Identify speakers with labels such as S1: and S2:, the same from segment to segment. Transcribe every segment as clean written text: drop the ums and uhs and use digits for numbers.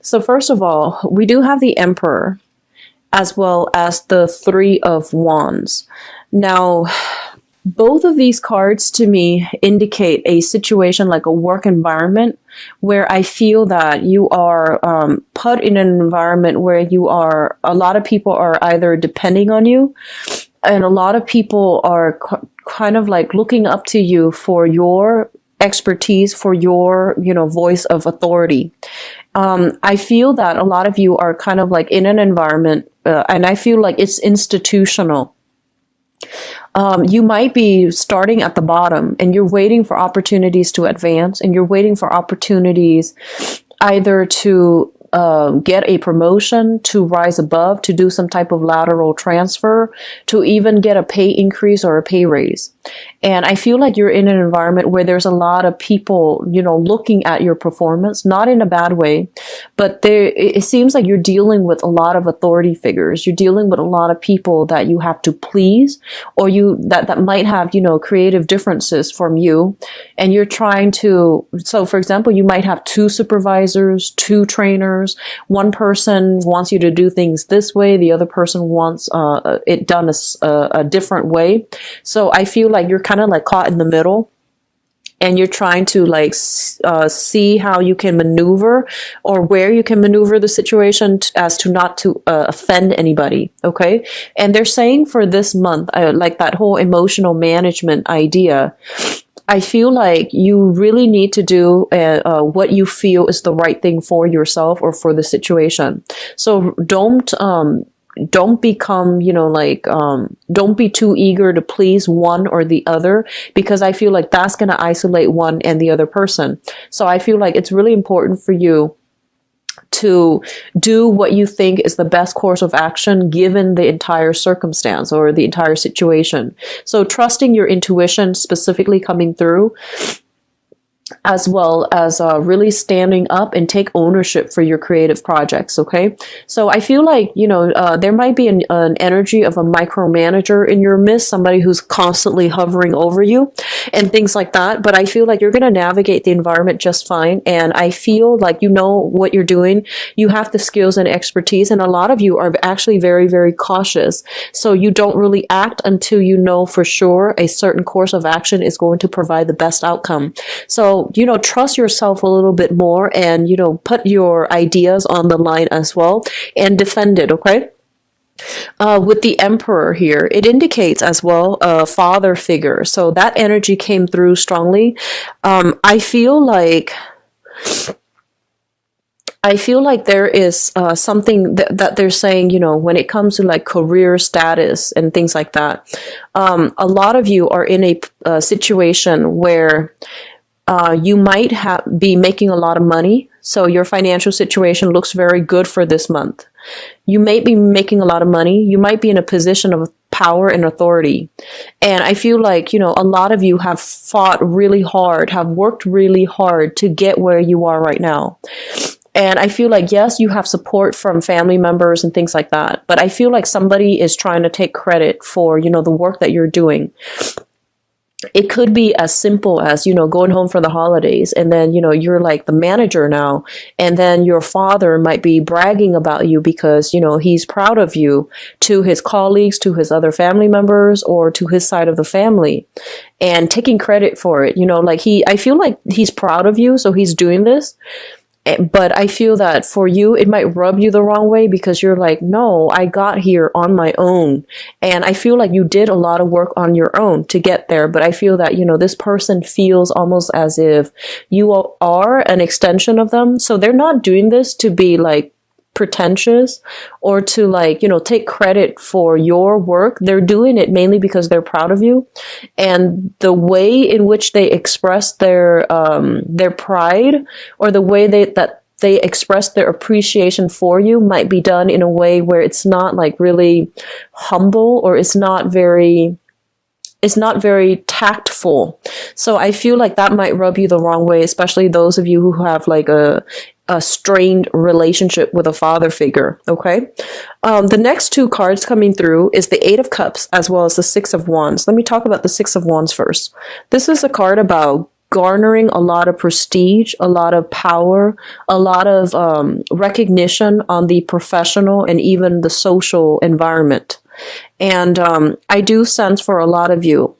S1: So first of all, we do have the Emperor as well as the Three of Wands. Now, both of these cards to me indicate a situation like a work environment where I feel that you are put in an environment where a lot of people are either depending on you, and a lot of people are kind of like looking up to you for your expertise, for your, voice of authority. I feel that a lot of you are kind of like in an environment, and I feel like it's institutional. You might be starting at the bottom and you're waiting for opportunities to advance, and you're waiting for opportunities either to get a promotion, to rise above, to do some type of lateral transfer, to even get a pay increase or a pay raise. And I feel like you're in an environment where there's a lot of people, looking at your performance, not in a bad way, but it seems like you're dealing with a lot of authority figures. You're dealing with a lot of people that you have to please, or that might have, creative differences from you. And you're trying to, so for example, you might have two supervisors, two trainers. One person wants you to do things this way. The other person wants it done a different way. So I feel like you're kind of like caught in the middle, and you're trying to like see how you can maneuver, or where you can maneuver the situation as to not to offend anybody. Okay. And they're saying for this month, like that whole emotional management idea, I feel like you really need to do what you feel is the right thing for yourself or for the situation. So don't become, don't be too eager to please one or the other, because I feel like that's going to isolate one and the other person. So I feel like it's really important for you to do what you think is the best course of action given the entire circumstance or the entire situation. So trusting your intuition specifically coming through, as well as really standing up and take ownership for your creative projects. Okay. So I feel like, there might be an energy of a micromanager in your midst, somebody who's constantly hovering over you and things like that. But I feel like you're going to navigate the environment just fine. And I feel like you know what you're doing. You have the skills and expertise. And a lot of you are actually very, very cautious. So you don't really act until you know for sure a certain course of action is going to provide the best outcome. So, trust yourself a little bit more, and, put your ideas on the line as well and defend it. Okay. With the Emperor here, it indicates as well a father figure. So that energy came through strongly. I feel like there is something that they're saying, when it comes to like career status and things like that. A lot of you are in a situation where you might be making a lot of money. So your financial situation looks very good for this month. You may be making a lot of money. You might be in a position of power and authority. And I feel like, a lot of you have fought really hard, have worked really hard to get where you are right now. And I feel like, yes, you have support from family members and things like that. But I feel like somebody is trying to take credit for, the work that you're doing. It could be as simple as, going home for the holidays, and then, you're like the manager now, and then your father might be bragging about you because, he's proud of you to his colleagues, to his other family members, or to his side of the family, and taking credit for it. I feel like he's proud of you, so he's doing this. But I feel that for you, it might rub you the wrong way, because you're like, no, I got here on my own. And I feel like you did a lot of work on your own to get there. But I feel that, this person feels almost as if you are an extension of them. So they're not doing this to be like pretentious or to take credit for your work. They're doing it mainly because they're proud of you, and the way in which they express their pride, or the way that they express their appreciation for you, might be done in a way where it's not like really humble, or it's not very tactful. So I feel like that might rub you the wrong way, especially those of you who have like a strained relationship with a father figure. Okay. The next two cards coming through is the Eight of Cups as well as the Six of Wands. Let me talk about the Six of Wands first. This is a card about garnering a lot of prestige, a lot of power, a lot of recognition on the professional and even the social environment. And I do sense for a lot of you,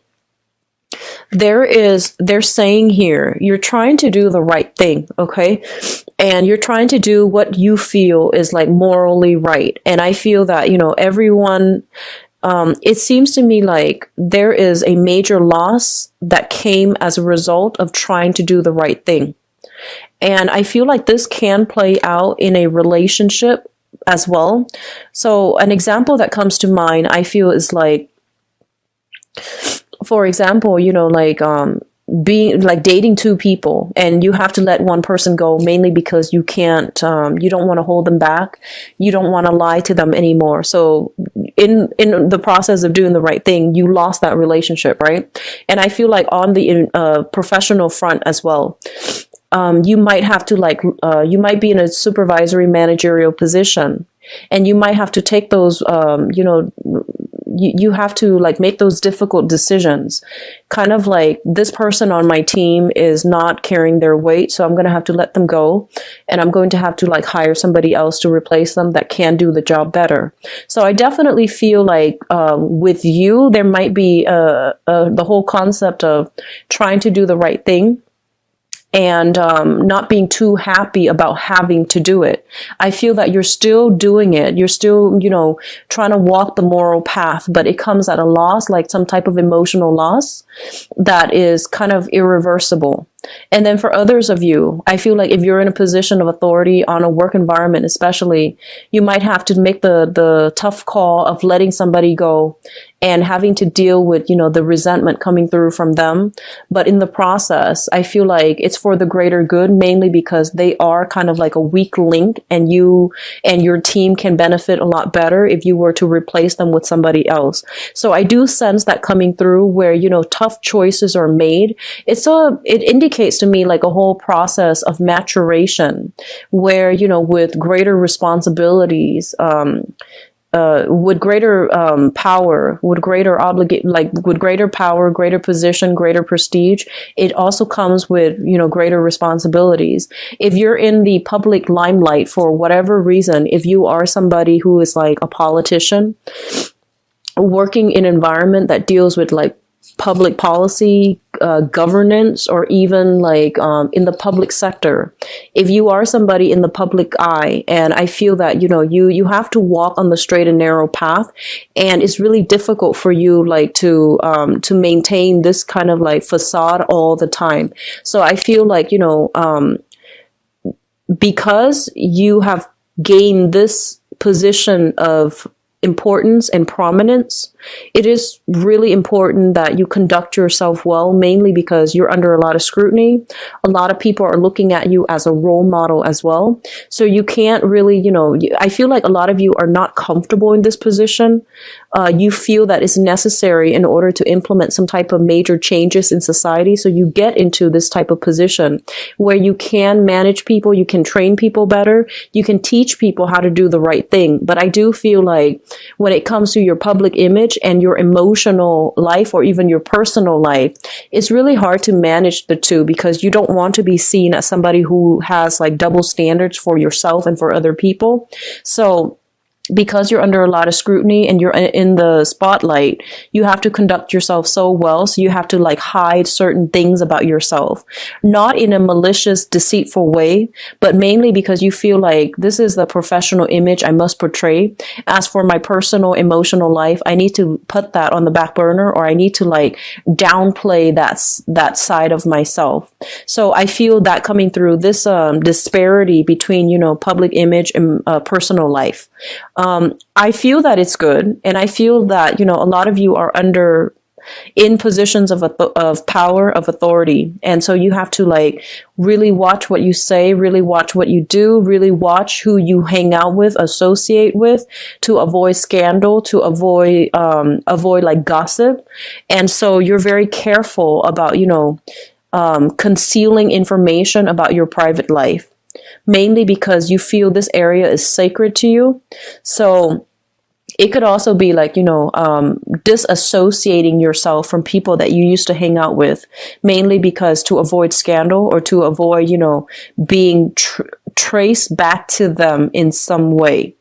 S1: they're saying here, you're trying to do the right thing, okay? And you're trying to do what you feel is like morally right. And I feel that, everyone, it seems to me like there is a major loss that came as a result of trying to do the right thing. And I feel like this can play out in a relationship as well. So an example that comes to mind, I feel, is like, for example, being like dating two people, and you have to let one person go mainly because you can't, you don't want to hold them back. You don't want to lie to them anymore. So in the process of doing the right thing, you lost that relationship, right? And I feel like on the professional front as well, you might have to you might be in a supervisory managerial position, and you might have to take those, you have to like make those difficult decisions, kind of like, this person on my team is not carrying their weight, so I'm going to have to let them go, and I'm going to have to like hire somebody else to replace them that can do the job better. So I definitely feel like with you, there might be the whole concept of trying to do the right thing, and not being too happy about having to do it. I feel that you're still doing it. You're still, trying to walk the moral path, but it comes at a loss, like some type of emotional loss that is kind of irreversible. And then for others of you, I feel like if you're in a position of authority on a work environment, especially, you might have to make the tough call of letting somebody go and having to deal with, the resentment coming through from them. But in the process, I feel like it's for the greater good, mainly because they are kind of like a weak link, and you and your team can benefit a lot better if you were to replace them with somebody else. So I do sense that coming through where, tough choices are made. It indicates to me like a whole process of maturation where, with greater responsibilities, with greater power, with greater with greater power, greater position, greater prestige, it also comes with, greater responsibilities. If you're in the public limelight for whatever reason, if you are somebody who is like a politician, working in an environment that deals with like public policy, governance, or even like in the public sector, if you are somebody in the public eye, and I feel that you have to walk on the straight and narrow path, and it's really difficult for you like to maintain this kind of like facade all the time. So I feel like because you have gained this position of importance and prominence, it is really important that you conduct yourself well, mainly because you're under a lot of scrutiny. A lot of people are looking at you as a role model as well. So you can't really, I feel like a lot of you are not comfortable in this position. You feel that it's necessary in order to implement some type of major changes in society. So you get into this type of position where you can manage people, you can train people better, you can teach people how to do the right thing. But I do feel like when it comes to your public image and your emotional life, or even your personal life, it's really hard to manage the two, because you don't want to be seen as somebody who has like double standards for yourself and for other people. So because you're under a lot of scrutiny and you're in the spotlight, you have to conduct yourself so well. So you have to like hide certain things about yourself, not in a malicious, deceitful way, but mainly because you feel like this is the professional image I must portray. As for my personal emotional life, I need to put that on the back burner, or I need to like downplay that side of myself. So I feel that coming through this disparity between, public image and personal life. I feel that it's good, and I feel that, a lot of you are in positions of power, of authority. And so you have to like really watch what you say, really watch what you do, really watch who you hang out with, associate with, to avoid scandal, to avoid like gossip. And so you're very careful about, concealing information about your private life, mainly because you feel this area is sacred to you. So It could also be like, disassociating yourself from people that you used to hang out with, mainly because to avoid scandal or to avoid, being traced back to them in some way,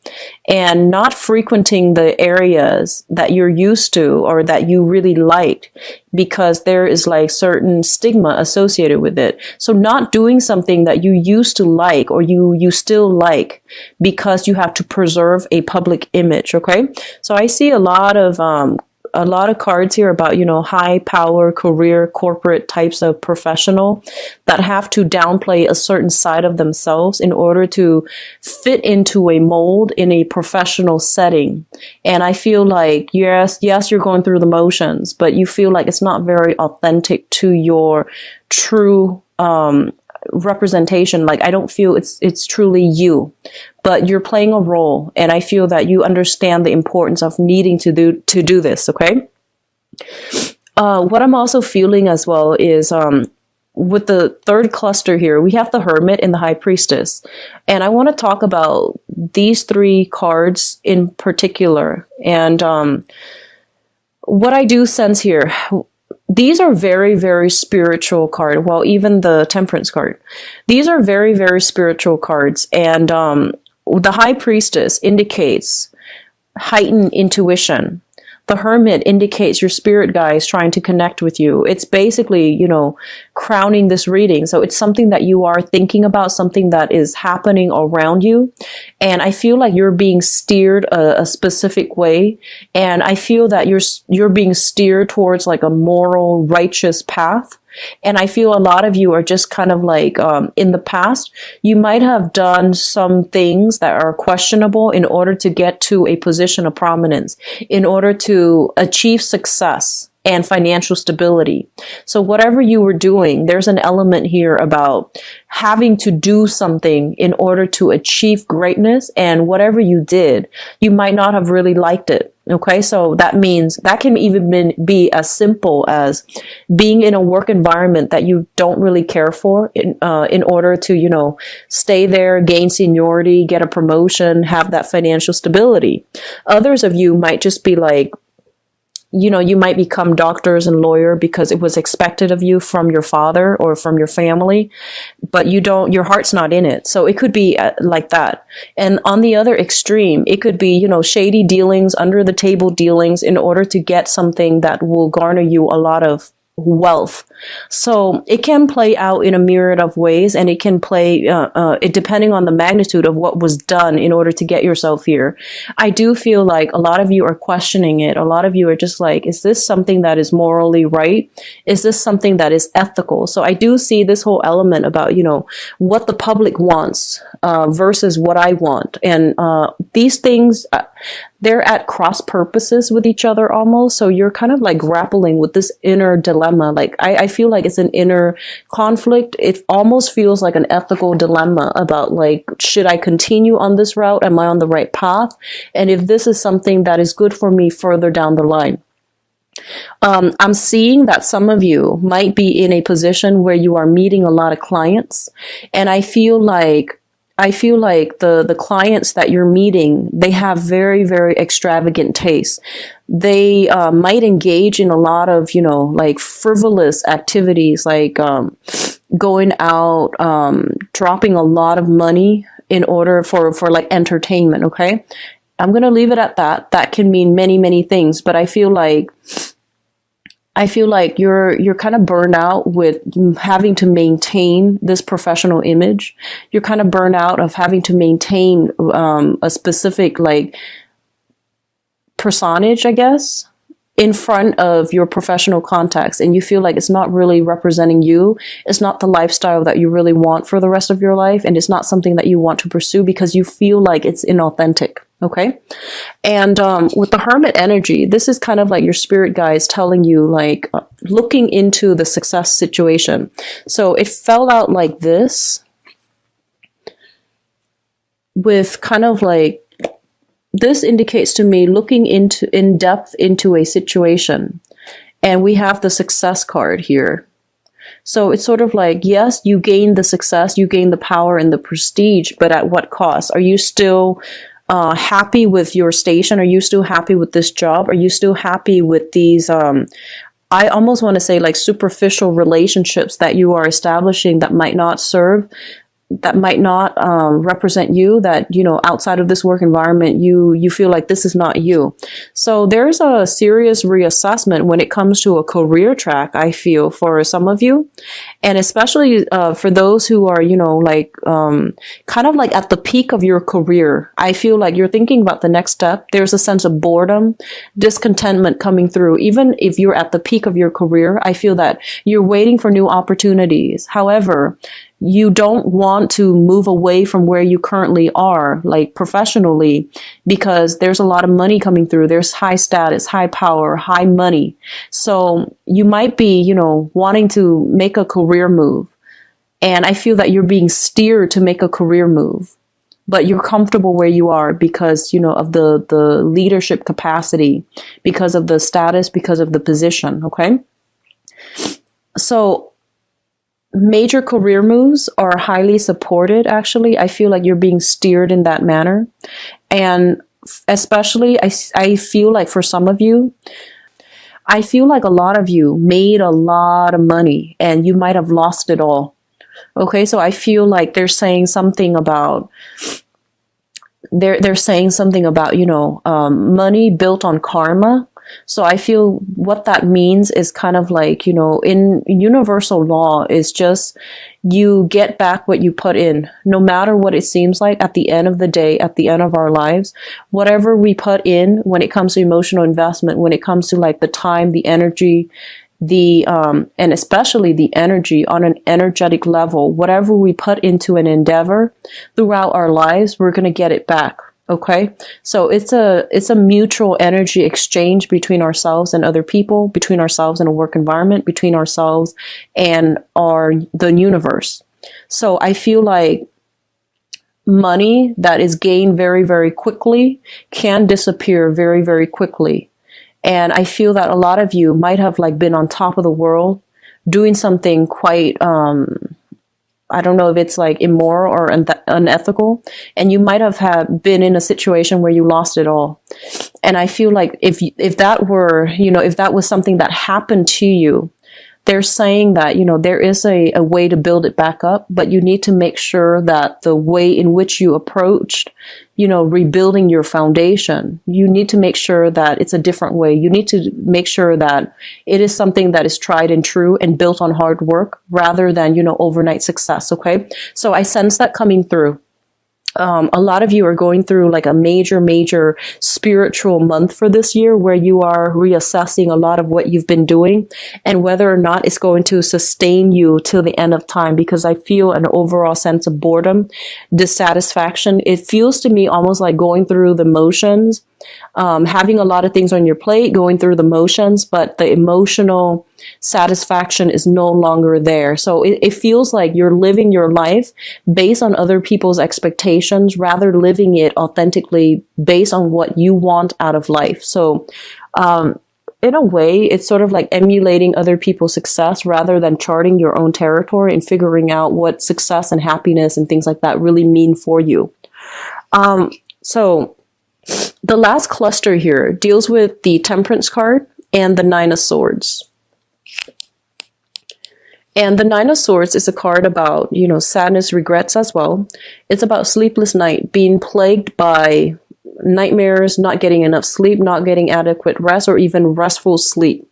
S1: and not frequenting the areas that you're used to or that you really liked, because there is like certain stigma associated with it. So not doing something that you used to like or you still like because you have to preserve a public image. Okay. So I see a lot of cards here about, high power, career, corporate types of professional that have to downplay a certain side of themselves in order to fit into a mold in a professional setting. And I feel like, yes, you're going through the motions, but you feel like it's not very authentic to your true, representation. Like, I don't feel it's truly you, but you're playing a role, and I feel that you understand the importance of needing to do this. Okay. What I'm also feeling as well is with the third cluster here, we have the Hermit and the High Priestess, and I want to talk about these three cards in particular. And what I do sense here, these are very, very spiritual cards. Well, even the Temperance card. These are very, very spiritual cards. And the High Priestess indicates heightened intuition. The Hermit indicates your spirit guides trying to connect with you. It's basically, crowning this reading. So it's something that you are thinking about, something that is happening around you. And I feel like you're being steered a specific way. And I feel that you're being steered towards like a moral, righteous path. And I feel a lot of you are just kind of like, in the past, you might have done some things that are questionable in order to get to a position of prominence, in order to achieve success and financial stability. So whatever you were doing, there's an element here about having to do something in order to achieve greatness. And whatever you did, you might not have really liked it. Okay, so that means that can even be as simple as being in a work environment that you don't really care for in order to, stay there, gain seniority, get a promotion, have that financial stability. Others of you might just be like, you might become doctors and lawyer because it was expected of you from your father or from your family, but your heart's not in it. So it could be like that. And on the other extreme, it could be, shady dealings, under the table dealings in order to get something that will garner you a lot of wealth. So it can play out in a myriad of ways, and it can play, it depending on the magnitude of what was done in order to get yourself here. I do feel like a lot of you are questioning it. A lot of you are just like, is this something that is morally right? Is this something that is ethical? So I do see this whole element about, what the public wants, versus what I want. And, these things, they're at cross purposes with each other almost. So you're kind of like grappling with this inner dilemma. Like I feel like it's an inner conflict. It almost feels like an ethical dilemma about like, should I continue on this route? Am I on the right path? And if this is something that is good for me further down the line. I'm seeing that some of you might be in a position where you are meeting a lot of clients. And I feel like the clients that you're meeting, they have very, very extravagant tastes. They might engage in a lot of, like frivolous activities, like going out, dropping a lot of money in order for like entertainment. Okay. I'm going to leave it at that. That can mean many, many things, but I feel like you're kind of burned out with having to maintain this professional image. You're kind of burned out of having to maintain a specific like personage, I guess, in front of your professional contacts, and you feel like it's not really representing you. It's not the lifestyle that you really want for the rest of your life, and it's not something that you want to pursue because you feel like it's inauthentic. Okay. And with the Hermit energy, this is kind of like your spirit guides telling you, like, looking into the success situation. So it fell out like this, with kind of like, this indicates to me looking in depth into a situation. And we have the success card here. So it's sort of like, yes, you gain the success, you gain the power and the prestige, but at what cost? Are you still happy with your station? Are you still happy with this job? Are you still happy with these, I almost want to say like superficial relationships that you are establishing that might not serve, that might not represent you, that, you know, outside of this work environment, you feel like this is not you. So there's a serious reassessment when it comes to a career track, I feel, for some of you. And especially for those who are, you know, like kind of like at the peak of your career. I feel like you're thinking about the next step. There's a sense of boredom, discontentment coming through. Even if you're at the peak of your career, I feel that you're waiting for new opportunities. However, you don't want to move away from where you currently are, like professionally, because there's a lot of money coming through. There's high status, high power, high money. So you might be, you know, wanting to make a career move. And I feel that you're being steered to make a career move, but you're comfortable where you are because, you know, of the leadership capacity, because of the status, because of the position. Okay. So major career moves are highly supported, actually. I feel like you're being steered in that manner. And especially, I feel like for some of you, I feel like a lot of you made a lot of money and you might have lost it all. Okay, so I feel like they're saying something about, you know, money built on karma. So I feel what that means is kind of like, you know, in universal law is just you get back what you put in, no matter what it seems like at the end of the day, at the end of our lives, whatever we put in when it comes to emotional investment, when it comes to like the time, the energy, and especially the energy on an energetic level, whatever we put into an endeavor throughout our lives, we're going to get it back. Okay. So it's a mutual energy exchange between ourselves and other people, between ourselves and a work environment, between ourselves and the universe. So I feel like money that is gained very, very quickly can disappear very, very quickly. And I feel that a lot of you might have like been on top of the world doing something quite, I don't know if it's like immoral or unethical, and you might have been in a situation where you lost it all. And I feel like if that were, you know, if that was something that happened to you, they're saying that, you know, there is a way to build it back up, but you need to make sure that the way in which you approached, you know, rebuilding your foundation, you need to make sure that it's a different way. You need to make sure that it is something that is tried and true and built on hard work rather than, you know, overnight success. Okay. So I sense that coming through. A lot of you are going through like a major spiritual month for this year where you are reassessing a lot of what you've been doing and whether or not it's going to sustain you till the end of time, because I feel an overall sense of boredom, dissatisfaction. It feels to me almost like going through the motions, having a lot of things on your plate, going through the motions, but the emotional satisfaction is no longer there. So it feels like you're living your life based on other people's expectations rather than living it authentically based on what you want out of life. So in a way, it's sort of like emulating other people's success rather than charting your own territory and figuring out what success and happiness and things like that really mean for you. So the last cluster here deals with the Temperance card and the Nine of Swords. And the Nine of Swords is a card about, you know, sadness, regrets as well. It's about sleepless night, being plagued by nightmares, not getting enough sleep, not getting adequate rest, or even restful sleep.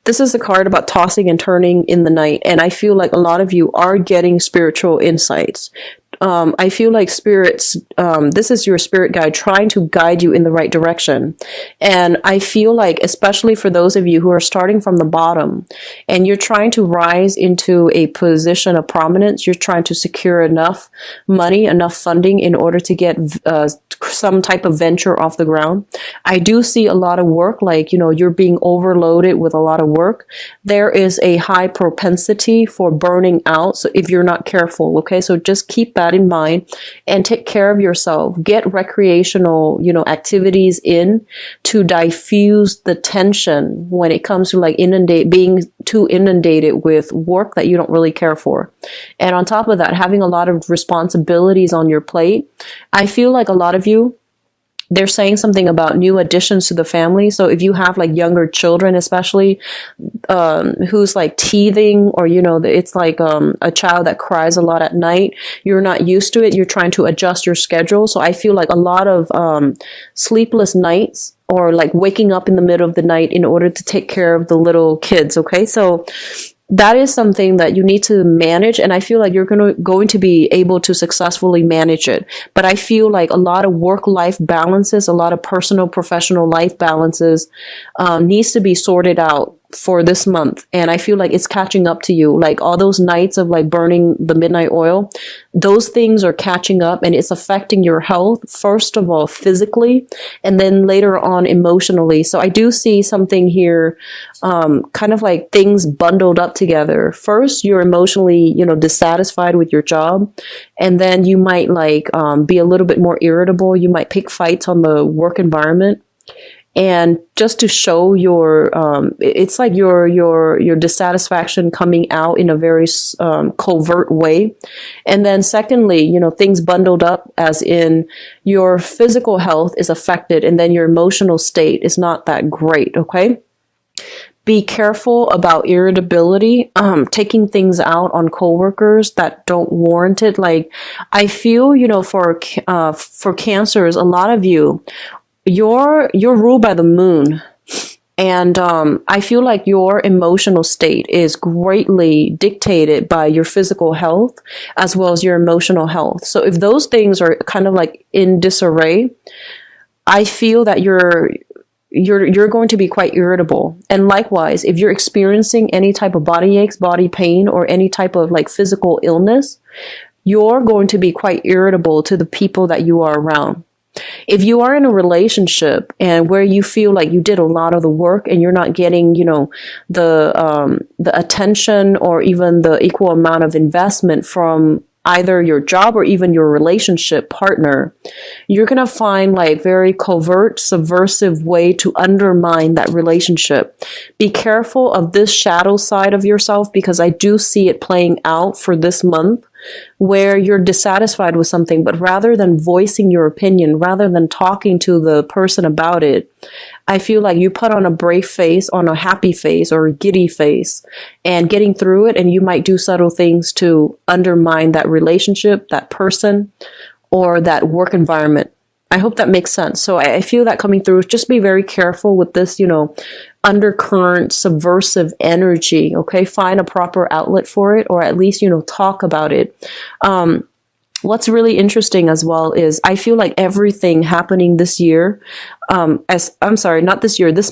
S1: This is a card about tossing and turning in the night. And I feel like a lot of you are getting spiritual insights. I feel like spirits, this is your spirit guide trying to guide you in the right direction. And I feel like, especially for those of you who are starting from the bottom and you're trying to rise into a position of prominence, you're trying to secure enough money, enough funding in order to get some type of venture off the ground. I do see a lot of work, like, you know, you're being overloaded with a lot of work. There is a high propensity for burning out. So if you're not careful, okay, so just keep that in mind and take care of yourself. Get recreational, you know, activities in to diffuse the tension when it comes to like being too inundated with work that you don't really care for. And on top of that, having a lot of responsibilities on your plate. I feel like a lot of you they're saying something about new additions to the family. So if you have like younger children, especially, who's like teething, or, it's like, a child that cries a lot at night, you're not used to it. You're trying to adjust your schedule. So I feel like a lot of, sleepless nights, or like waking up in the middle of the night in order to take care of the little kids. Okay. So that is something that you need to manage, and I feel like you're going to be able to successfully manage it. But I feel like a lot of work-life balances, a lot of personal professional life balances, needs to be sorted out for this month, and I feel like it's catching up to you. Like all those nights of like burning the midnight oil, those things are catching up, and it's affecting your health, first of all physically, and then later on emotionally. So I do see something here, kind of like things bundled up together. First, you're emotionally, dissatisfied with your job, and then you might like, be a little bit more irritable. You might pick fights on the work environment. And just to show your, it's like your dissatisfaction coming out in a very, covert way. And then secondly, things bundled up, as in your physical health is affected, and then your emotional state is not that great. Okay. Be careful about irritability, taking things out on coworkers that don't warrant it. Like I feel, for Cancers, a lot of you, you're ruled by the moon, and I feel like your emotional state is greatly dictated by your physical health as well as your emotional health. So if those things are kind of like in disarray, I feel that you're going to be quite irritable. And likewise, if you're experiencing any type of body aches, body pain, or any type of like physical illness, you're going to be quite irritable to the people that you are around. If you are in a relationship and where you feel like you did a lot of the work and you're not getting, the attention or even the equal amount of investment from either your job or even your relationship partner, you're going to find like very covert, subversive way to undermine that relationship. Be careful of this shadow side of yourself, because I do see it playing out for this month, where you're dissatisfied with something, but rather than voicing your opinion, rather than talking to the person about it, I feel like you put on a brave face, on a happy face, or a giddy face, and getting through it, and you might do subtle things to undermine that relationship, that person, or that work environment. I hope that makes sense. So I feel that coming through. Just be very careful with this, undercurrent subversive energy. Okay. Find a proper outlet for it, or at least, talk about it. What's really interesting as well is I feel like everything happening this year, this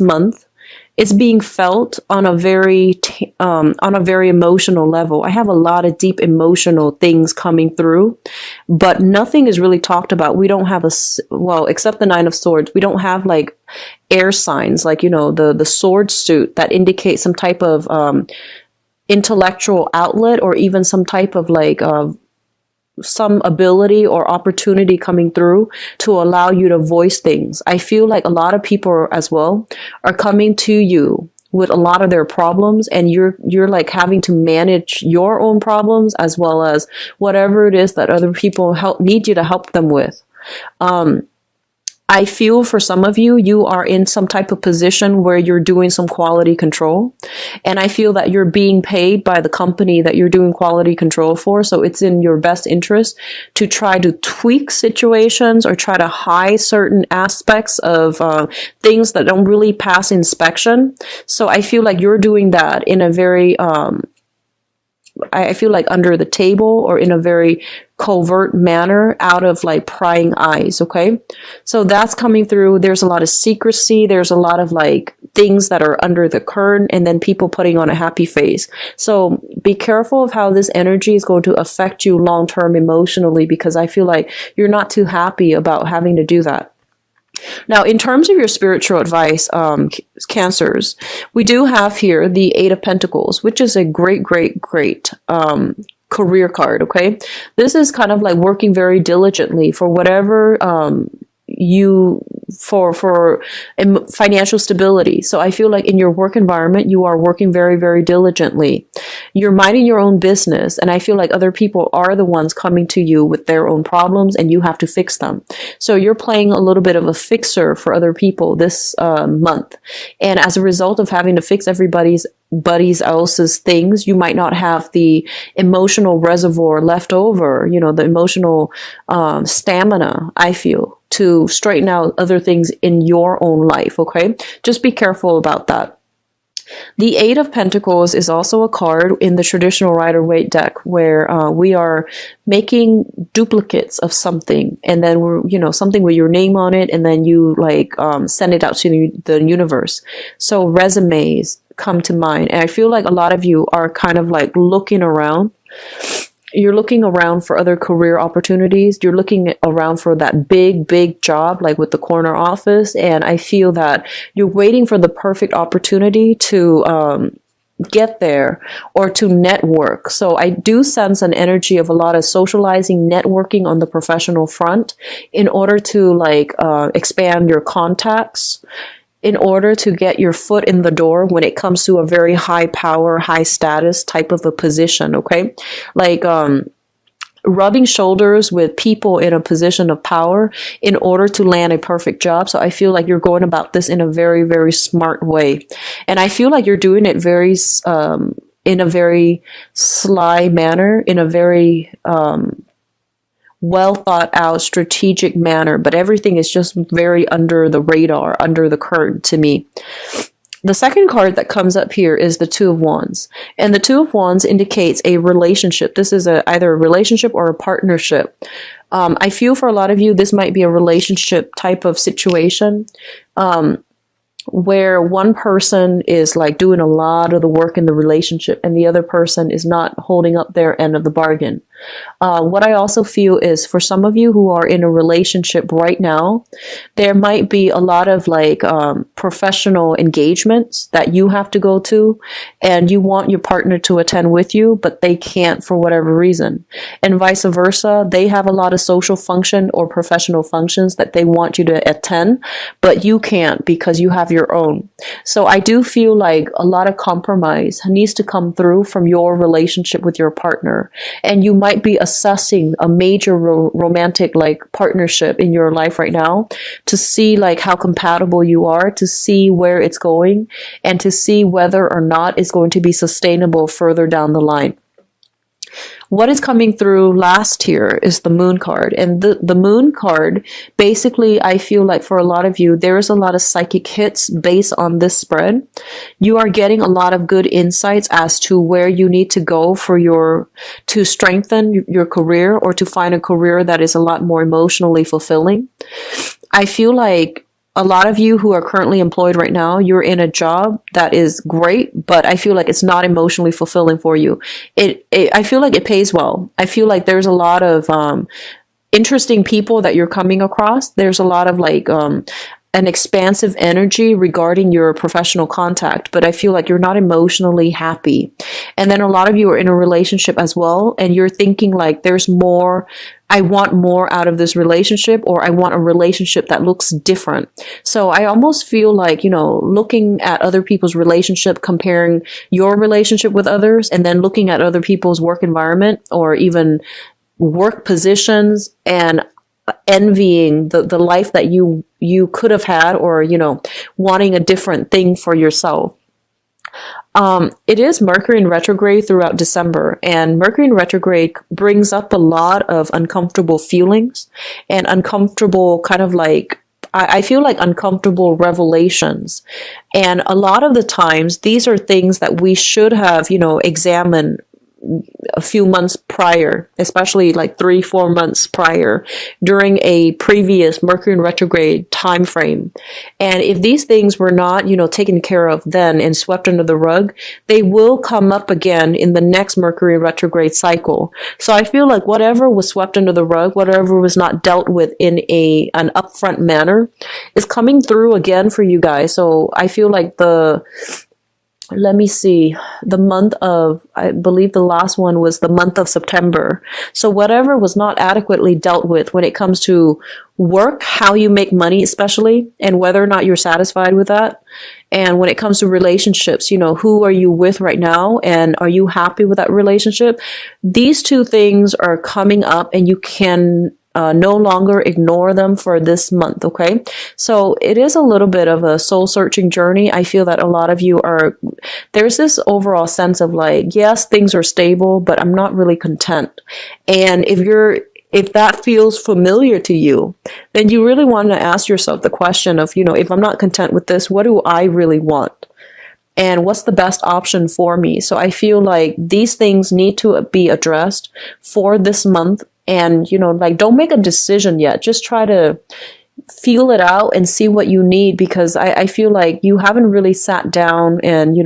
S1: month, it's being felt on a very emotional level. I have a lot of deep emotional things coming through, but nothing is really talked about. We don't have except the Nine of Swords, we don't have like air signs, like, the sword suit that indicates some type of, intellectual outlet, or even some type of like, some ability or opportunity coming through to allow you to voice things. I feel like a lot of people as well are coming to you with a lot of their problems, and you're like having to manage your own problems as well as whatever it is that other people need you to help them with. I feel for some of you, you are in some type of position where you're doing some quality control. And I feel that you're being paid by the company that you're doing quality control for. So it's in your best interest to try to tweak situations or try to hide certain aspects of things that don't really pass inspection. So I feel like you're doing that in a very, I feel like under the table or in a very covert manner, out of like prying eyes. Okay. So that's coming through. There's a lot of secrecy. There's a lot of like things that are under the curtain, and then people putting on a happy face. So be careful of how this energy is going to affect you long-term emotionally, because I feel like you're not too happy about having to do that. Now, in terms of your spiritual advice, Cancers, we do have here the Eight of Pentacles, which is a great career card. Okay, this is kind of like working very diligently for whatever you for financial stability. So I feel like in your work environment, you are working very, very diligently. You're minding your own business. And I feel like other people are the ones coming to you with their own problems and you have to fix them. So you're playing a little bit of a fixer for other people this month. And as a result of having to fix everybody's else's things, you might not have the emotional reservoir left over, the emotional stamina, I feel, to straighten out other things in your own life. Okay, just be careful about that. The Eight of Pentacles is also a card in the traditional Rider-Waite deck where we are making duplicates of something, and then we're, something with your name on it, and then you send it out to the universe. So resumes come to mind, and I feel like a lot of you are kind of like looking around. You're looking around for other career opportunities. You're looking around for that big job, like with the corner office. And I feel that you're waiting for the perfect opportunity to get there or to network. So I do sense an energy of a lot of socializing, networking on the professional front in order to expand your contacts, in order to get your foot in the door when it comes to a very high power, high status type of a position, okay? Rubbing shoulders with people in a position of power in order to land a perfect job. So I feel like you're going about this in a very, very smart way. And I feel like you're doing it in a very sly manner, in a very well thought out strategic manner, but everything is just very under the radar, under the curtain to me. The second card that comes up here is the Two of Wands, and the Two of Wands indicates a relationship. This is either a relationship or a partnership. I feel for a lot of you, this might be a relationship type of situation. Where one person is doing a lot of the work in the relationship and the other person is not holding up their end of the bargain. What I also feel is for some of you who are in a relationship right now, there might be a lot of professional engagements that you have to go to and you want your partner to attend with you, but they can't for whatever reason. And vice versa, they have a lot of social function or professional functions that they want you to attend, but you can't because you have your own. So I do feel like a lot of compromise needs to come through from your relationship with your partner. And you might be assessing a major romantic partnership in your life right now to see how compatible you are, to see where it's going, and to see whether or not it's going to be sustainable further down the line. What is coming through last here is the Moon card. And the Moon card, basically, I feel like for a lot of you, there is a lot of psychic hits based on this spread. You are getting a lot of good insights as to where you need to go to strengthen your career or to find a career that is a lot more emotionally fulfilling. I feel like a lot of you who are currently employed right now, you're in a job that is great, but I feel like it's not emotionally fulfilling for you. I feel like it pays well. I feel like there's a lot of interesting people that you're coming across. There's a lot of an expansive energy regarding your professional contact, but I feel like you're not emotionally happy. And then a lot of you are in a relationship as well, and you're thinking there's more, I want more out of this relationship, or I want a relationship that looks different. So I almost feel looking at other people's relationship, comparing your relationship with others, and then looking at other people's work environment or even work positions and envying the life that you could have had, or wanting a different thing for yourself. It is Mercury in retrograde throughout December, and Mercury in retrograde brings up a lot of uncomfortable feelings and uncomfortable I feel like uncomfortable revelations. And a lot of the times, these are things that we should have, examined a few months prior, especially 3-4 months prior, during a previous Mercury in retrograde time frame. And if these things were not, taken care of then and swept under the rug, they will come up again in the next Mercury in retrograde cycle. So I feel like whatever was swept under the rug, whatever was not dealt with in an upfront manner, is coming through again for you guys. So I feel like let me see, the month of, I believe the last one was the month of September. So whatever was not adequately dealt with when it comes to work, how you make money, especially, and whether or not you're satisfied with that. And when it comes to relationships, who are you with right now? And are you happy with that relationship? These two things are coming up and you can no longer ignore them for this month, okay? So it is a little bit of a soul searching journey. I feel that a lot of you there's this overall sense of like, yes, things are stable, but I'm not really content. And if that feels familiar to you, then you really want to ask yourself the question of, if I'm not content with this, what do I really want? And what's the best option for me? So I feel like these things need to be addressed for this month. And, like, don't make a decision yet. Just try to feel it out and see what you need, because I feel like you haven't really sat down and,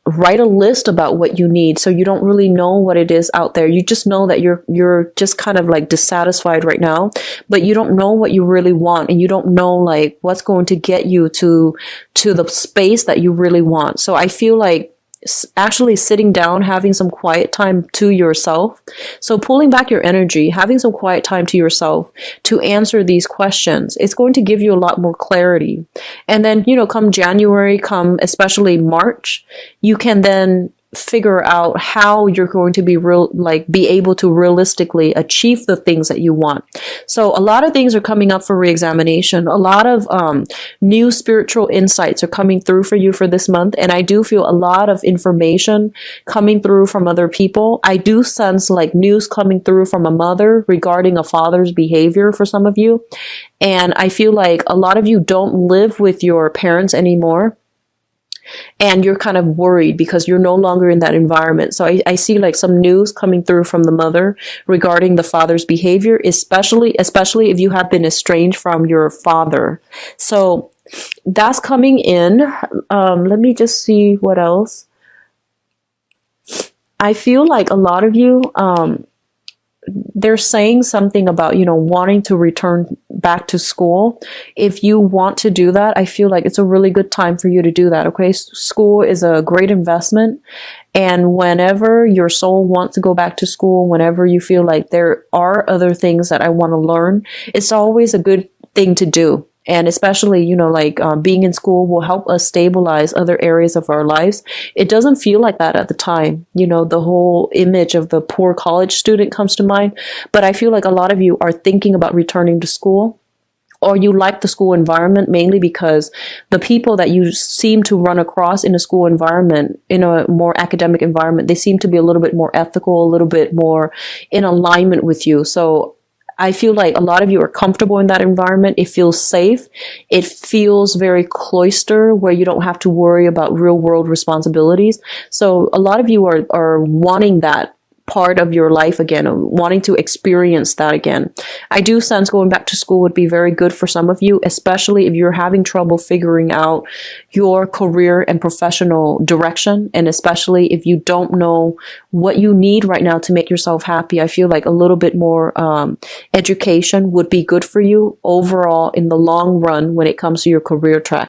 S1: write a list about what you need. So you don't really know what it is out there. You just know that you're just kind of like dissatisfied right now, but you don't know what you really want, and you don't know like what's going to get you to the space that you really want. So I feel like actually sitting down, having some quiet time to yourself. So pulling back your energy, having some quiet time to yourself to answer these questions, it's going to give you a lot more clarity. And then, come January, come especially March, you can then figure out how you're going to be able to realistically achieve the things that you want. So a lot of things are coming up for reexamination. A lot of new spiritual insights are coming through for you for this month. And I do feel a lot of information coming through from other people. I do sense like news coming through from a mother regarding a father's behavior for some of you. And I feel like a lot of you don't live with your parents anymore. And you're kind of worried because you're no longer in that environment. So I see like some news coming through from the mother regarding the father's behavior, especially if you have been estranged from your father. So that's coming in. Let me just see what else. I feel like a lot of you, they're saying something about, wanting to return back to school. If you want to do that, I feel like it's a really good time for you to do that. Okay. School is a great investment. And whenever your soul wants to go back to school, whenever you feel like there are other things that I want to learn, it's always a good thing to do. And especially, being in school will help us stabilize other areas of our lives. It doesn't feel like that at the time. The whole image of the poor college student comes to mind. But I feel like a lot of you are thinking about returning to school, or you like the school environment mainly because the people that you seem to run across in a school environment, in a more academic environment, they seem to be a little bit more ethical, a little bit more in alignment with you. So I feel like a lot of you are comfortable in that environment. It feels safe. It feels very cloistered, where you don't have to worry about real world responsibilities. So a lot of you are wanting that part of your life again, wanting to experience that again. I do sense going back to school would be very good for some of you, especially if you're having trouble figuring out your career and professional direction, and especially if you don't know what you need right now to make yourself happy. I feel like a little bit more education would be good for you overall in the long run when it comes to your career track.